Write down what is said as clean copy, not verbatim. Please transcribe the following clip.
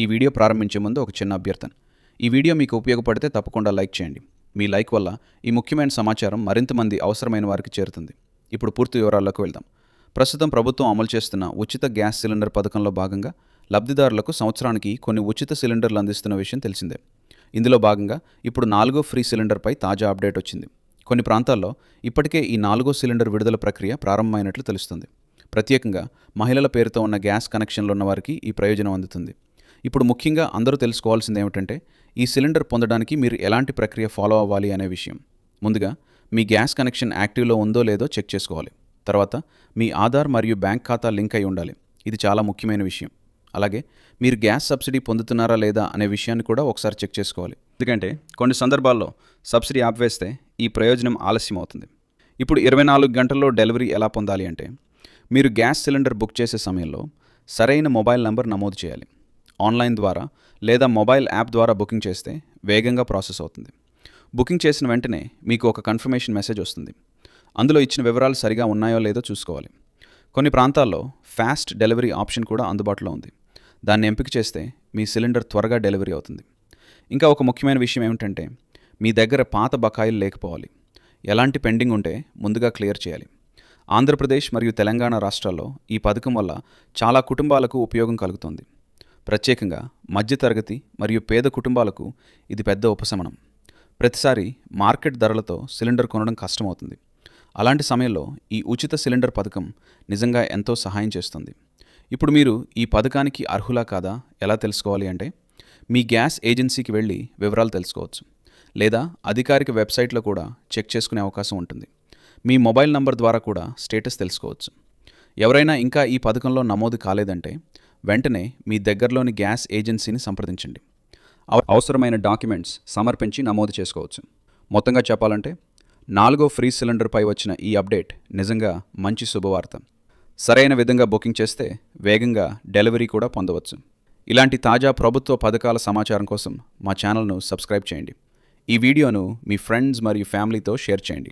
ఈ వీడియో ప్రారంభించే ముందు ఒక చిన్న అభ్యర్థన. ఈ వీడియో మీకు ఉపయోగపడితే తప్పకుండా లైక్ చేయండి. మీ లైక్ వల్ల ఈ ముఖ్యమైన సమాచారం మరింత మంది అవసరమైన వారికి చేరుతుంది. ఇప్పుడు పూర్తి వివరాల్లోకి వెళ్దాం. ప్రస్తుతం ప్రభుత్వం అమలు చేస్తున్న ఉచిత గ్యాస్ సిలిండర్ పథకంలో భాగంగా లబ్ధిదారులకు సంవత్సరానికి కొన్ని ఉచిత సిలిండర్లు అందిస్తున్న విషయం తెలిసిందే. ఇందులో భాగంగా ఇప్పుడు 4వ ఫ్రీ సిలిండర్పై తాజా అప్డేట్ వచ్చింది. కొన్ని ప్రాంతాల్లో ఇప్పటికే ఈ 4వ సిలిండర్ విడుదల ప్రక్రియ ప్రారంభమైనట్లు తెలుస్తుంది. ప్రత్యేకంగా మహిళల పేరుతో ఉన్న గ్యాస్ కనెక్షన్లు ఉన్న వారికి ఈ ప్రయోజనం అందుతుంది. ఇప్పుడు ముఖ్యంగా అందరూ తెలుసుకోవాల్సింది ఏమిటంటే, ఈ సిలిండర్ పొందడానికి మీరు ఎలాంటి ప్రక్రియ ఫాలో అవ్వాలి అనే విషయం. ముందుగా మీ గ్యాస్ కనెక్షన్ యాక్టివ్లో ఉందో లేదో చెక్ చేసుకోవాలి. తర్వాత మీ ఆధార్ మరియు బ్యాంక్ ఖాతా లింక్ అయి ఉండాలి. ఇది చాలా ముఖ్యమైన విషయం. అలాగే మీరు గ్యాస్ సబ్సిడీ పొందుతున్నారా లేదా అనే విషయాన్ని కూడా ఒకసారి చెక్ చేసుకోవాలి. ఎందుకంటే కొన్ని సందర్భాల్లో సబ్సిడీ ఆపివేస్తే ఈ ప్రయోజనం ఆలస్యం అవుతుంది. ఇప్పుడు 24 గంటల్లో డెలివరీ ఎలా పొందాలి అంటే, మీరు గ్యాస్ సిలిండర్ బుక్ చేసే సమయంలో సరైన మొబైల్ నంబర్ నమోదు చేయాలి. ఆన్లైన్ ద్వారా లేదా మొబైల్ యాప్ ద్వారా బుకింగ్ చేస్తే వేగంగా ప్రాసెస్ అవుతుంది. బుకింగ్ చేసిన వెంటనే మీకు ఒక కన్ఫర్మేషన్ మెసేజ్ వస్తుంది. అందులో ఇచ్చిన వివరాలు సరిగా ఉన్నాయో లేదో చూసుకోవాలి. కొన్ని ప్రాంతాల్లో ఫాస్ట్ డెలివరీ ఆప్షన్ కూడా అందుబాటులో ఉంది. దాన్ని ఎంపిక చేస్తే మీ సిలిండర్ త్వరగా డెలివరీ అవుతుంది. ఇంకా ఒక ముఖ్యమైన విషయం ఏమిటంటే, మీ దగ్గర పాత బకాయిలు లేకపోవాలి. ఎలాంటి పెండింగ్ ఉంటే ముందుగా క్లియర్ చేయాలి. ఆంధ్రప్రదేశ్ మరియు తెలంగాణ రాష్ట్రాల్లో ఈ పథకం వల్ల చాలా కుటుంబాలకు ఉపయోగం కలుగుతుంది. ప్రత్యేకంగా మధ్యతరగతి మరియు పేద కుటుంబాలకు ఇది పెద్ద ఉపశమనం. ప్రతిసారి మార్కెట్ ధరలతో సిలిండర్ కొనడం కష్టమవుతుంది. అలాంటి సమయంలో ఈ ఉచిత సిలిండర్ పథకం నిజంగా ఎంతో సహాయం చేస్తుంది. ఇప్పుడు మీరు ఈ పథకానికి అర్హులా కాదా ఎలా తెలుసుకోవాలి అంటే, మీ గ్యాస్ ఏజెన్సీకి వెళ్ళి వివరాలు తెలుసుకోవచ్చు. లేదా అధికారిక వెబ్సైట్లో కూడా చెక్ చేసుకునే అవకాశం ఉంటుంది. మీ మొబైల్ నంబర్ ద్వారా కూడా స్టేటస్ తెలుసుకోవచ్చు. ఎవరైనా ఇంకా ఈ పథకంలో నమోదు కాలేదంటే వెంటనే మీ దగ్గరలోని గ్యాస్ ఏజెన్సీని సంప్రదించండి. అవసరమైన డాక్యుమెంట్స్ సమర్పించి నమోదు చేసుకోవచ్చు. మొత్తంగా చెప్పాలంటే 4వ ఫ్రీ సిలిండర్పై వచ్చిన ఈ అప్డేట్ నిజంగా మంచి శుభవార్త. సరైన విధంగా బుకింగ్ చేస్తే వేగంగా డెలివరీ కూడా పొందవచ్చు. ఇలాంటి తాజా ప్రభుత్వ పథకాల సమాచారం కోసం మా ఛానల్ను సబ్స్క్రైబ్ చేయండి. ఈ వీడియోను మీ ఫ్రెండ్స్ మరియు ఫ్యామిలీతో షేర్ చేయండి.